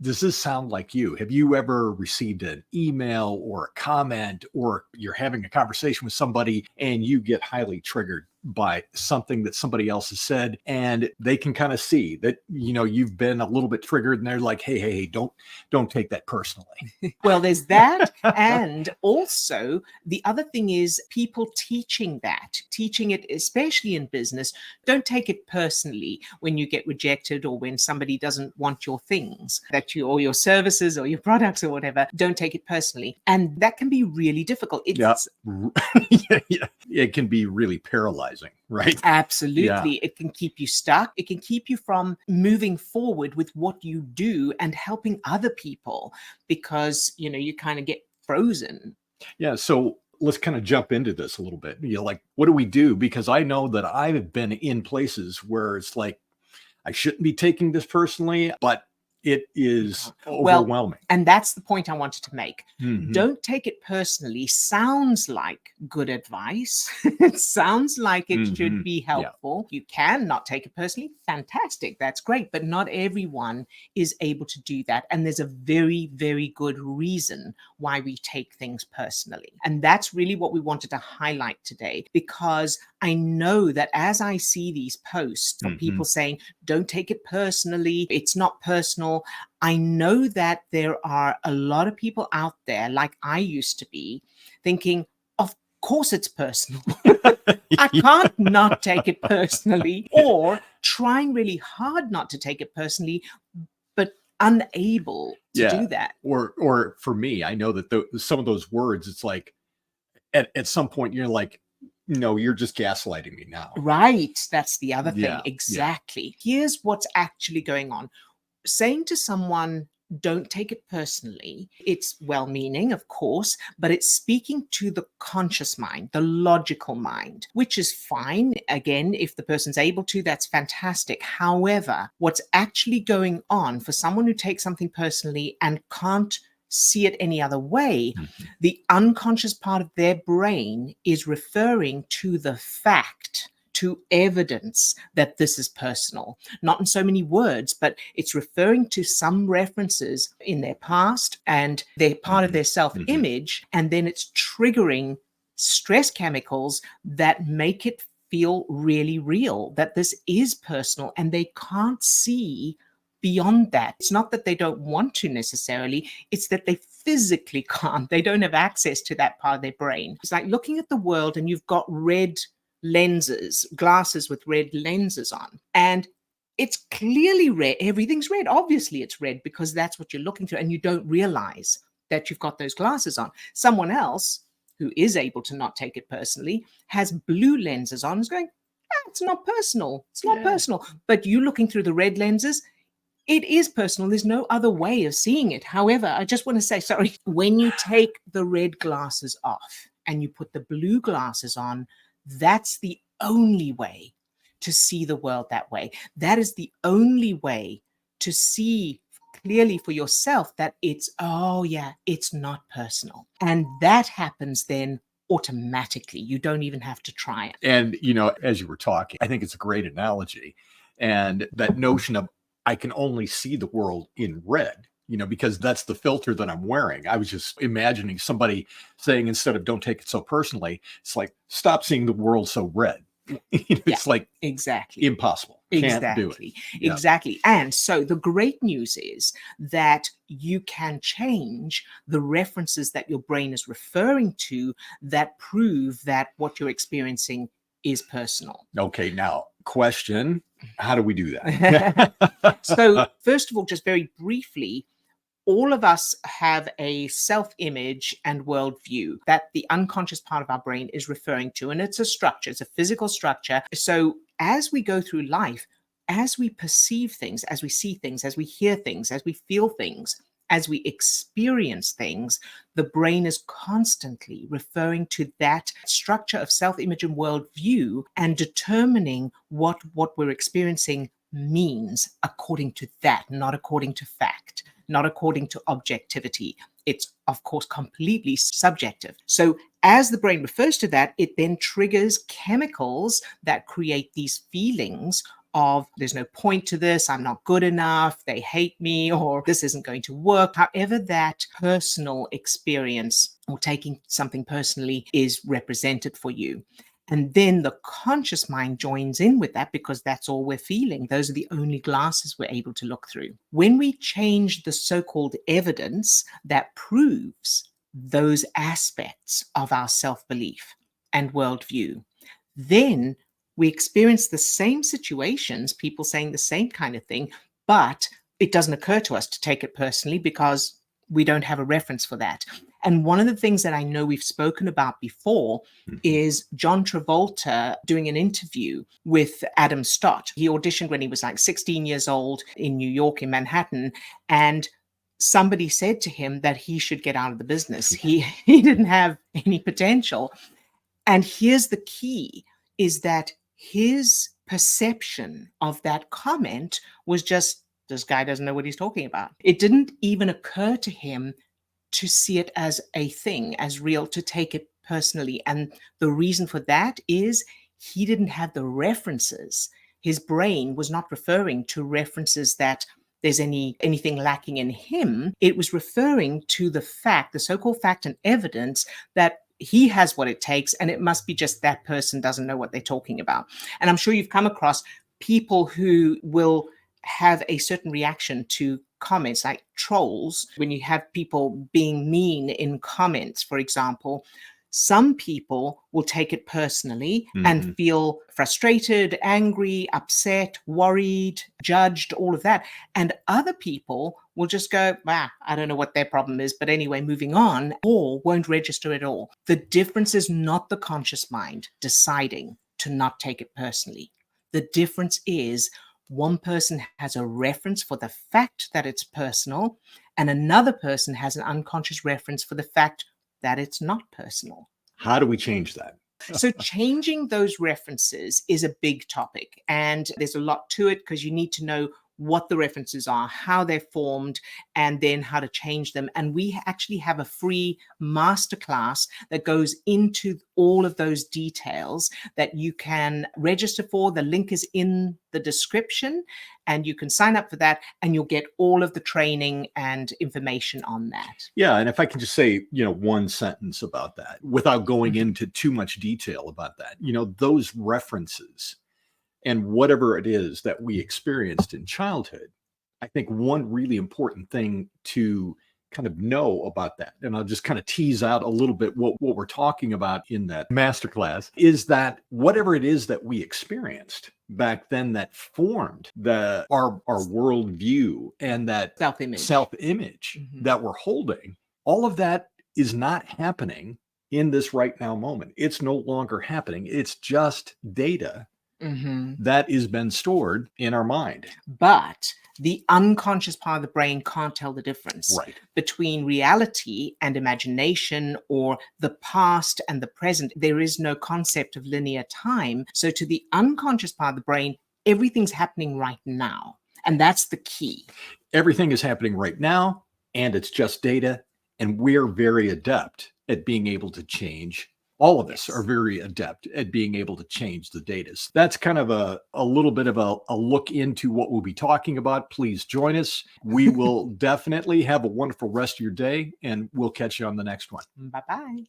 does this sound like you? Have you ever received an email or a comment, or you're having a conversation with somebody and you get highly triggered by something that somebody else has said, and they can kind of see that, you've been a little bit triggered, and they're like, hey, don't take that personally. Well, there's that. And also the other thing is people teaching it, especially in business. Don't take it personally when you get rejected or when somebody doesn't want your things or your services or your products or whatever. Don't take it personally. And that can be really difficult. Yeah. It can be really paralyzing, right? Absolutely. Yeah. It can keep you stuck. It can keep you from moving forward with what you do and helping other people, because, you kind of get frozen. Yeah. So let's kind of jump into this a little bit. Like, what do we do? Because I know that I've been in places where it's like, I shouldn't be taking this personally, but it is overwhelming. And that's the point I wanted to make. Mm-hmm. Don't take it personally sounds like good advice. It sounds like it should be helpful. Yeah. You can not take it personally. Fantastic. That's great. But not everyone is able to do that. And there's a very, very good reason why we take things personally. And that's really what we wanted to highlight today, because I know that as I see these posts of people saying, don't take it personally, it's not personal, I know that there are a lot of people out there, like I used to be, thinking, of course it's personal. I can't not take it personally, or trying really hard not to take it personally, but unable to do that. Or for me, I know that some of those words, it's like at some point you're like, no, you're just gaslighting me now. Right. That's the other thing. Yeah. Exactly. Yeah. Here's what's actually going on. Saying to someone, don't take it personally, it's well-meaning, of course, but it's speaking to the conscious mind, the logical mind, which is fine. Again, if the person's able to, that's fantastic. However, what's actually going on for someone who takes something personally and can't see it any other way, the unconscious part of their brain is referring to the fact, to evidence that this is personal. Not in so many words, but it's referring to some references in their past, and they're part of their self-image, and then it's triggering stress chemicals that make it feel really real, that this is personal, and they can't see beyond that. It's not that they don't want to necessarily, it's that they physically can't. They don't have access to that part of their brain. It's like looking at the world and you've got red lenses, glasses with red lenses on, and it's clearly red. Everything's red. Obviously it's red because that's what you're looking through, and you don't realize that you've got those glasses on. Someone else who is able to not take it personally has blue lenses on, is going, it's not personal. It's not personal. But you looking through the red lenses, it is personal. There's no other way of seeing it. However, I just want to say, sorry, when you take the red glasses off and you put the blue glasses on, that's the only way to see the world that way. That is the only way to see clearly for yourself that it's not personal. And that happens then automatically. You don't even have to try it. And, as you were talking, I think it's a great analogy. And that notion of, I can only see the world in red, because that's the filter that I'm wearing. I was just imagining somebody saying, instead of don't take it so personally, it's like, stop seeing the world so red. It's like exactly impossible. Can't do it. Exactly. And so the great news is that you can change the references that your brain is referring to that prove that what you're experiencing is personal. Okay, now question, how do we do that? So first of all, just very briefly, all of us have a self-image and worldview that the unconscious part of our brain is referring to, and it's a structure, it's a physical structure. So as we go through life, as we perceive things, as we see things, as we hear things, as we feel things, as we experience things, the brain is constantly referring to that structure of self-image and worldview and determining what we're experiencing means according to that, not according to fact, not according to objectivity. It's, of course, completely subjective. So as the brain refers to that, it then triggers chemicals that create these feelings of there's no point to this, I'm not good enough, they hate me, or this isn't going to work. However, that personal experience or taking something personally is represented for you. And then the conscious mind joins in with that because that's all we're feeling. Those are the only glasses we're able to look through. When we change the so-called evidence that proves those aspects of our self-belief and worldview, then we experience the same situations, people saying the same kind of thing, but it doesn't occur to us to take it personally because we don't have a reference for that. And one of the things that I know we've spoken about before is John Travolta doing an interview with Adam Stott. He auditioned when he was like 16 years old in New York, in Manhattan, and somebody said to him that he should get out of the business. He didn't have any potential. And here's the key, is that his perception of that comment was just, this guy doesn't know what he's talking about. It didn't even occur to him to see it as a thing, as real, to take it personally. And the reason for that is he didn't have the references. His brain was not referring to references that there's anything lacking in him. It was referring to the fact, the so-called fact and evidence, that he has what it takes, and it must be just that person doesn't know what they're talking about. And I'm sure you've come across people who will have a certain reaction to comments like trolls. When you have people being mean in comments, for example, some people will take it personally and feel frustrated, angry, upset, worried, judged, all of that. And other people will just go, I don't know what their problem is, but anyway, moving on, or won't register at all. The difference is not the conscious mind deciding to not take it personally. The difference is one person has a reference for the fact that it's personal, and another person has an unconscious reference for the fact that it's not personal. How do we change that? So changing those references is a big topic, and there's a lot to it because you need to know what the references are, how they're formed, and then how to change them. And we actually have a free masterclass that goes into all of those details that you can register for. The link is in the description, and you can sign up for that, and you'll get all of the training and information on that. Yeah. And if I can just say, one sentence about that without going into too much detail about that, those references and whatever it is that we experienced in childhood, I think one really important thing to kind of know about that, and I'll just kind of tease out a little bit what we're talking about in that masterclass, is that whatever it is that we experienced back then that formed our worldview and that self-image that we're holding, all of that is not happening in this right now moment. It's no longer happening. It's just data that has been stored in our mind. But the unconscious part of the brain can't tell the difference between reality and imagination, or the past and the present. There is no concept of linear time. So to the unconscious part of the brain, everything's happening right now. And that's the key. Everything is happening right now, and it's just data. And we're very adept at being able to change. All of us are very adept at being able to change the data. So that's kind of a little bit of a look into what we'll be talking about. Please join us. We will definitely have a wonderful rest of your day, and we'll catch you on the next one. Bye-bye.